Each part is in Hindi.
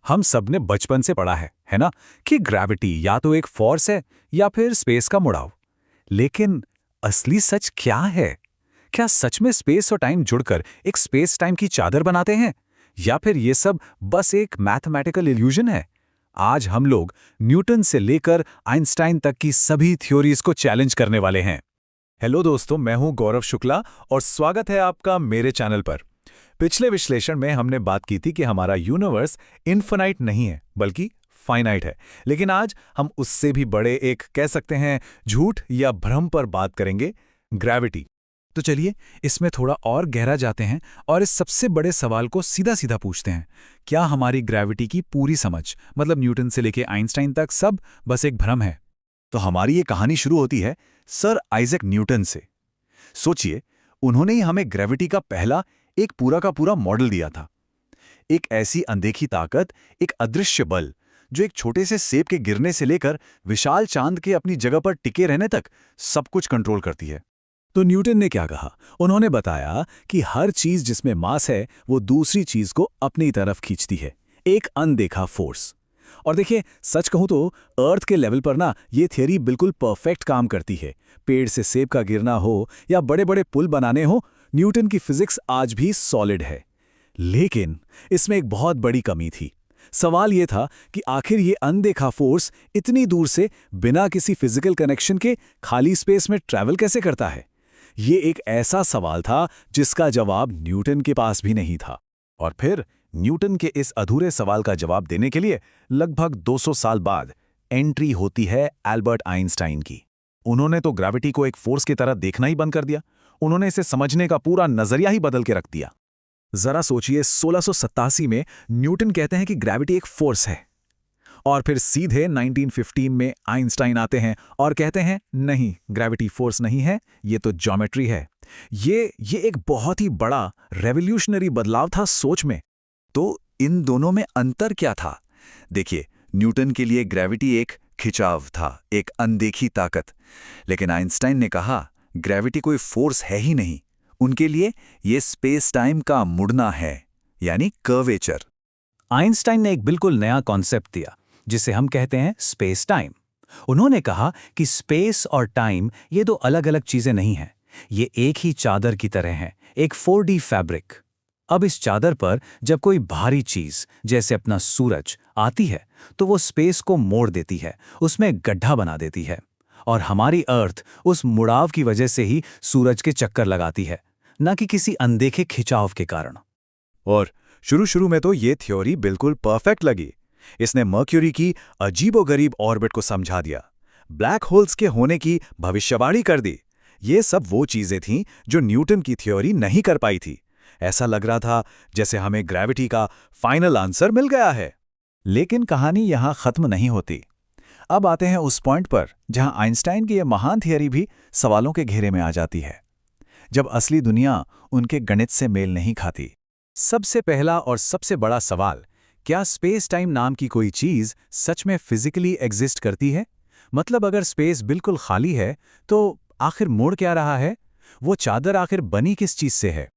हम सब ने बचपन से पढ़ा है ना, कि ग्रेविटी या तो एक फोर्स है या फिर स्पेस का मुड़ाव। लेकिन असली सच क्या है? क्या सच में स्पेस और टाइम जुड़कर एक स्पेस टाइम की चादर बनाते हैं, या फिर ये सब बस एक मैथमेटिकल इल्यूजन है? आज हम लोग न्यूटन से लेकर आइंस्टाइन तक की सभी थ्योरीज को चैलेंज करने वाले हैं। हेलो दोस्तों, मैं हूं गौरव शुक्ला और स्वागत है आपका मेरे चैनल पर। पिछले विश्लेषण में हमने बात की थी कि हमारा यूनिवर्स इन्फिनाइट नहीं है बल्कि फाइनाइट है। लेकिन आज हम उससे भी बड़े एक कह सकते हैं झूठ या भ्रम पर बात करेंगे, ग्रेविटी। तो चलिए इसमें थोड़ा और गहरा जाते हैं और इस सबसे बड़े सवाल को सीधा सीधा पूछते हैं। क्या हमारी ग्रेविटी की पूरी समझ, मतलब न्यूटन से लेके आइंस्टाइन तक, सब बस एक भ्रम है? तो हमारी ये कहानी शुरू होती है सर आइजैक न्यूटन से। सोचिए, उन्होंने ही हमें ग्रेविटी का पहला एक पूरा का पूरा मॉडल दिया था। एक ऐसी अनदेखी ताकत, एक अदृश्य बल, जो एक छोटे से सेब के गिरने से लेकर विशाल चांद के अपनी जगह पर टिके रहने तक सब कुछ कंट्रोल करती है। तो न्यूटन ने क्या कहा? उन्होंने बताया कि हर चीज जिसमें मास है वो दूसरी चीज को अपनी तरफ खींचती है, एक अनदेखा फोर्स। और देखिए, सच कहूं तो अर्थ के लेवल पर ना ये थियरी बिल्कुल परफेक्ट काम करती है। पेड़ से सेब का गिरना हो या बड़े बड़े पुल बनाने हो, न्यूटन की फिजिक्स आज भी सॉलिड है। लेकिन इसमें एक बहुत बड़ी कमी थी। सवाल यह था कि आखिर ये अनदेखा फोर्स इतनी दूर से बिना किसी फिजिकल कनेक्शन के खाली स्पेस में ट्रैवल कैसे करता है? ये एक ऐसा सवाल था जिसका जवाब न्यूटन के पास भी नहीं था। और फिर न्यूटन के इस अधूरे सवाल का जवाब देने के लिए लगभग 200 साल बाद एंट्री होती है एल्बर्ट आइंस्टाइन की। उन्होंने तो ग्रेविटी को एक फोर्स की तरह देखना ही बंद कर दिया। उन्होंने इसे समझने का पूरा नजरिया ही बदल के रख दिया। जरा सोचिए, 1687 में न्यूटन कहते हैं कि ग्रेविटी एक फोर्स है, और फिर सीधे 1915 में आइंस्टाइन आते हैं और कहते हैं नहीं, ग्रेविटी फोर्स नहीं है, ये तो ज्योमेट्री है। ये एक बहुत ही बड़ा रेवोल्यूशनरी बदलाव था सोच में। तो इन दोनों में अंतर क्या था? देखिए, न्यूटन के लिए ग्रेविटी एक खिंचाव था, एक अनदेखी ताकत। लेकिन आइंस्टाइन ने कहा ग्रेविटी कोई फोर्स है ही नहीं। उनके लिए ये स्पेस टाइम का मुड़ना है, यानी कर्वेचर। आइंस्टाइन ने एक बिल्कुल नया कॉन्सेप्ट दिया जिसे हम कहते हैं स्पेस टाइम। उन्होंने कहा कि स्पेस और टाइम ये दो अलग अलग चीजें नहीं हैं, ये एक ही चादर की तरह हैं, एक 4D फैब्रिक। अब इस चादर पर जब कोई भारी चीज जैसे अपना सूरज आती है तो वो स्पेस को मोड़ देती है, उसमें गड्ढा बना देती है। और हमारी अर्थ उस मुड़ाव की वजह से ही सूरज के चक्कर लगाती है, न कि किसी अनदेखे खिंचाव के कारण। और शुरू में तो ये थ्योरी बिल्कुल परफेक्ट लगी। इसने मर्क्यूरी की अजीबोगरीब ऑर्बिट को समझा दिया, ब्लैक होल्स के होने की भविष्यवाणी कर दी। ये सब वो चीजें थीं जो न्यूटन की थ्योरी नहीं कर पाई थी। ऐसा लग रहा था जैसे हमें ग्रेविटी का फाइनल आंसर मिल गया है। लेकिन कहानी यहां खत्म नहीं होती। अब आते हैं उस पॉइंट पर जहां आइंस्टाइन की यह महान थियरी भी सवालों के घेरे में आ जाती है, जब असली दुनिया उनके गणित से मेल नहीं खाती। सबसे पहला और सबसे बड़ा सवाल, क्या स्पेस टाइम नाम की कोई चीज सच में फिजिकली एग्जिस्ट करती है? मतलब अगर स्पेस बिल्कुल खाली है तो आखिर मोड़ क्या रहा है? वो चादर आखिर बनी किस चीज से है?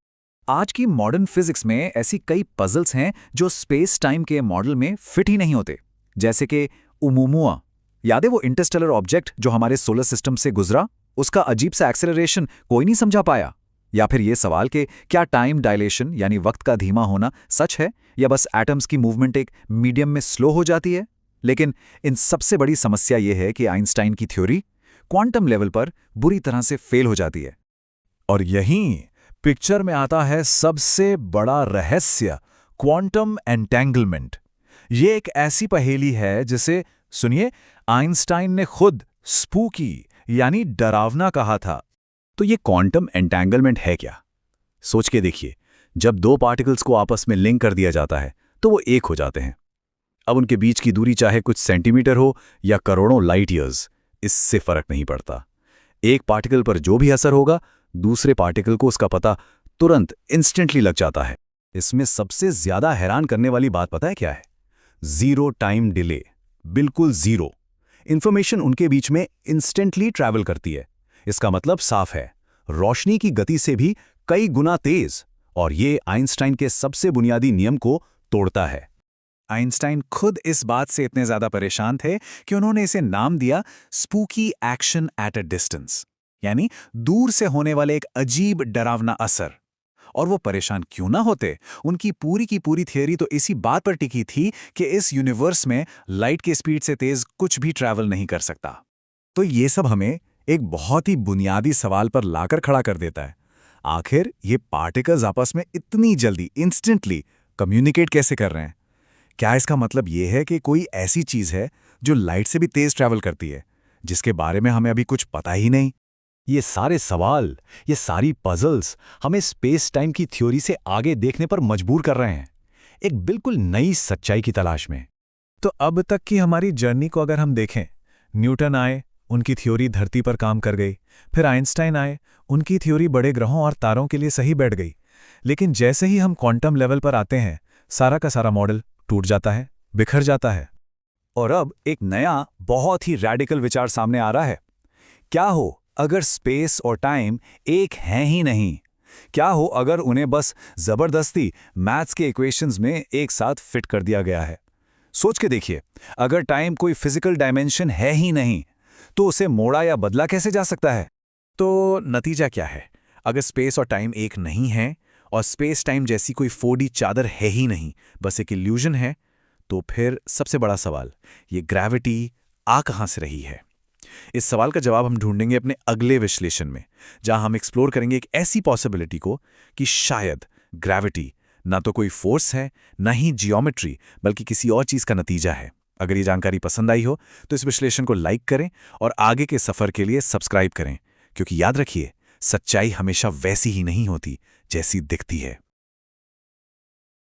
आज की मॉडर्न फिजिक्स में ऐसी कई पजल्स हैं जो स्पेस टाइम के मॉडल में फिट ही नहीं होते। जैसे कि उमुमुआ, याद है वो इंटरस्टेलर ऑब्जेक्ट जो हमारे सोलर सिस्टम से गुजरा? उसका अजीब सा एक्सेलरेशन कोई नहीं समझा पाया। या फिर ये सवाल कि क्या टाइम डायलेशन यानी वक्त का धीमा होना सच है, या बस एटम्स की मूवमेंट एक मीडियम में स्लो हो जाती है? लेकिन इन सबसे बड़ी समस्या यह है कि आइंस्टाइन की थ्योरी क्वांटम लेवल पर बुरी तरह से फेल हो जाती है। और यहीं पिक्चर में आता है सबसे बड़ा रहस्य, क्वांटम एंटेंगलमेंट। ये एक ऐसी पहेली है जिसे, सुनिए, आइंस्टाइन ने खुद स्पूकी यानी डरावना कहा था। तो ये क्वांटम एंटेंगलमेंट है क्या? सोच के देखिए, जब दो पार्टिकल्स को आपस में लिंक कर दिया जाता है तो वो एक हो जाते हैं। अब उनके बीच की दूरी चाहे कुछ सेंटीमीटर हो या करोड़ों लाइट ईयर्स, इससे फर्क नहीं पड़ता। एक पार्टिकल पर जो भी असर होगा, दूसरे पार्टिकल को उसका पता तुरंत इंस्टेंटली लग जाता है। इसमें सबसे ज्यादा हैरान करने वाली बात पता है क्या है? जीरो टाइम डिले, बिल्कुल जीरो। इंफॉर्मेशन उनके बीच में इंस्टेंटली ट्रैवल करती है। इसका मतलब साफ है, रोशनी की गति से भी कई गुना तेज। और ये आइंस्टाइन के सबसे बुनियादी नियम को तोड़ता है। आइंस्टाइन खुद इस बात से इतने ज्यादा परेशान थे कि उन्होंने इसे नाम दिया spooky action at a distance, यानी दूर से होने वाले एक अजीब डरावना असर। और वो परेशान क्यों ना होते, उनकी पूरी की पूरी थियरी तो इसी बात पर टिकी थी कि इस यूनिवर्स में लाइट की स्पीड से तेज कुछ भी ट्रैवल नहीं कर सकता। तो ये सब हमें एक बहुत ही बुनियादी सवाल पर लाकर खड़ा कर देता है। आखिर ये पार्टिकल्स आपस में इतनी जल्दी इंस्टेंटली कम्युनिकेट कैसे कर रहे हैं? क्या इसका मतलब ये है कि कोई ऐसी चीज है जो लाइट से भी तेज ट्रैवल करती है, जिसके बारे में हमें अभी कुछ पता ही नहीं? ये सारे सवाल, ये सारी पजल्स हमें स्पेस टाइम की थ्योरी से आगे देखने पर मजबूर कर रहे हैं, एक बिल्कुल नई सच्चाई की तलाश में। तो अब तक की हमारी जर्नी को अगर हम देखें, न्यूटन आए, उनकी थ्योरी धरती पर काम कर गई। फिर आइंस्टाइन आए, उनकी थ्योरी बड़े ग्रहों और तारों के लिए सही बैठ गई। लेकिन जैसे ही हम क्वांटम लेवल पर आते हैं, सारा का सारा मॉडल टूट जाता है, बिखर जाता है। और अब एक नया, बहुत ही रैडिकल विचार सामने आ रहा है। क्या हो अगर स्पेस और टाइम एक हैं ही नहीं? क्या हो अगर उन्हें बस जबरदस्ती मैथ्स के इक्वेशंस में एक साथ फिट कर दिया गया है? सोच के देखिए, अगर टाइम कोई फिजिकल डायमेंशन है ही नहीं, तो उसे मोड़ा या बदला कैसे जा सकता है? तो नतीजा क्या है? अगर स्पेस और टाइम एक नहीं है, और स्पेस टाइम जैसी कोई 4D चादर है ही नहीं, बस एक इल्यूजन है, तो फिर सबसे बड़ा सवाल, ये ग्रेविटी आ कहां से रही है? इस सवाल का जवाब हम ढूंढेंगे अपने अगले विश्लेषण में, जहां हम एक्सप्लोर करेंगे एक ऐसी पॉसिबिलिटी को कि शायद ग्रेविटी ना तो कोई फोर्स है, ना ही जियोमेट्री, बल्कि किसी और चीज का नतीजा है। अगर ये जानकारी पसंद आई हो तो इस विश्लेषण को लाइक करें और आगे के सफर के लिए सब्सक्राइब करें, क्योंकि याद रखिए, सच्चाई हमेशा वैसी ही नहीं होती जैसी दिखती है।